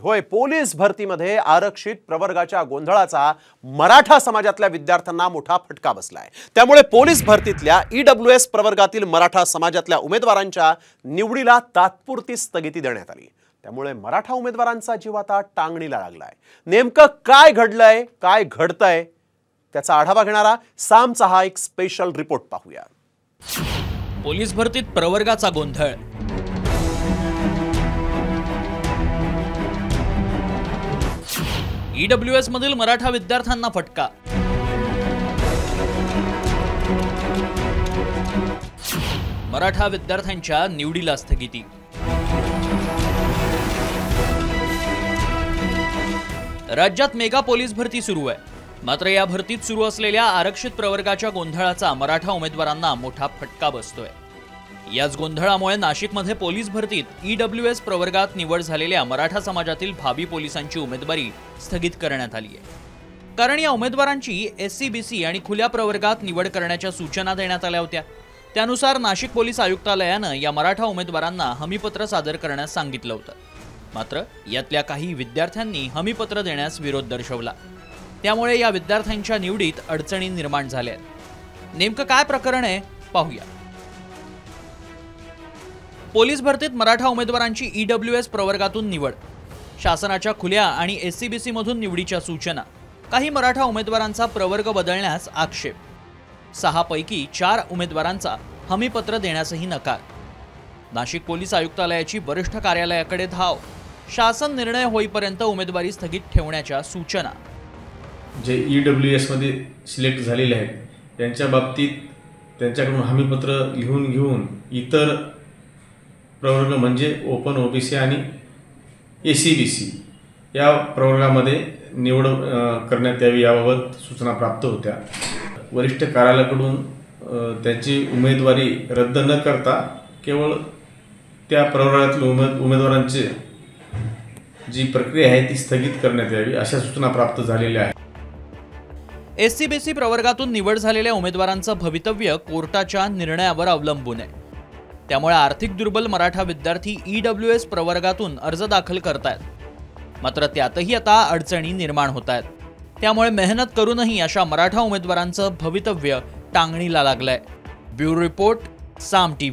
होय, पोलीस भरतीमध्ये आरक्षित प्रवर्गाच्या गोंधळाचा मराठा समाजातल्या विद्यार्थ्यांना मोठा फटका बसलाय। त्यामुळे पोलीस भरतीतल्या EWS प्रवर्गातील मराठा समाजातल्या उमेदवारांच्या निवडीला तात्पुरती स्थगिती देण्यात आली। त्यामुळे मराठा उमेदवारांचा जीव आता टांगणीला लागलाय। नेमकं काय घडलंय, काय घडतंय त्याचा आढावा घेणारा सामचा हा एक स्पेशल रिपोर्ट पाहूया। पोलीस भरतीत प्रवर्गाचा गोंधळ। EWS मधील मराठा विद्यार्थ्यांना फटका। मराठा विद्यार्थ्यांच्या निवडीला स्थगिती। राज्यात मेगा पोलीस भरती सुरू आहे। मात्र या भरतीत सुरू असलेल्या आरक्षित प्रवर्गाच्या गोंधळाचा मराठा उमेदवारांना मोठा फटका बसतोय। याच गोंधळामुळे नाशिकमध्ये पोलीस भरतीत EWS प्रवर्गात निवड झालेल्या मराठा समाजातील भावी पोलिसांची उमेदवारी स्थगित करण्यात आली आहे। कारण या उमेदवारांची SC-BC आणि खुल्या प्रवर्गात निवड करण्याच्या सूचना देण्यात आल्या होत्या। त्यानुसार नाशिक पोलीस आयुक्तालयानं या मराठा उमेदवारांना हमीपत्र सादर करण्यास सांगितलं होतं। मात्र यातल्या काही विद्यार्थ्यांनी हमीपत्र देण्यास विरोध दर्शवला। त्यामुळे या विद्यार्थ्यांच्या निवडीत अडचणी निर्माण झाल्या आहेत। नेमकं काय प्रकरण आहे पाहूया। पोलीस भरतीत मराठा उमेदवारांची EWS प्रवर्गातून निवड, शासनाच्या खुल्या आणि SC-BC मधून निवडीच्या सूचना, काही मराठा उमेदवारांचा प्रवर्ग बदलण्यास आक्षेप, 6 पैकी 4 उमेदवारांचा हमीपत्र देण्यासही नकार, नाशिक पोलीस आयुक्तालयाची वरिष्ठ कार्यालयाकडे धाव, शासन निर्णय होईपर्यंत उमेदवारी स्थगित ठेवण्याच्या सूचना। जे EWS मध्ये सिलेक्ट झालेले आहेत त्यांच्या बाबतीत त्यांच्याकडून हमीपत्र लिहून घेऊन इतर प्रवर्ग म्हणजे ओपन OBC आणि SC-BC या प्रवर्गामध्ये निवड करण्यात यावी याबाबत सूचना प्राप्त होत्या। वरिष्ठ कार्यालयाकडून त्याची उमेदवारी रद्द न करता केवळ त्या प्रवर्गातील उमेदवारांची जी प्रक्रिया आहे ती स्थगित करण्यात यावी अशा सूचना प्राप्त झालेल्या आहेत। SC-BC प्रवर्गातून निवड झालेल्या उमेदवारांचं भवितव्य कोर्टाच्या निर्णयावर अवलंबून आहे। त्यामुळे आर्थिक दुर्बल मराठा विद्यार्थी EWS प्रवर्गातून अर्ज दाखल करतायत। मात्र त्यातही आता अडचणी निर्माण होत आहेत। त्यामुळे मेहनत करूनही अशा मराठा उमेदवारांचं भवितव्य टांगणीला लागलंय। ब्युरो रिपोर्ट, साम TV।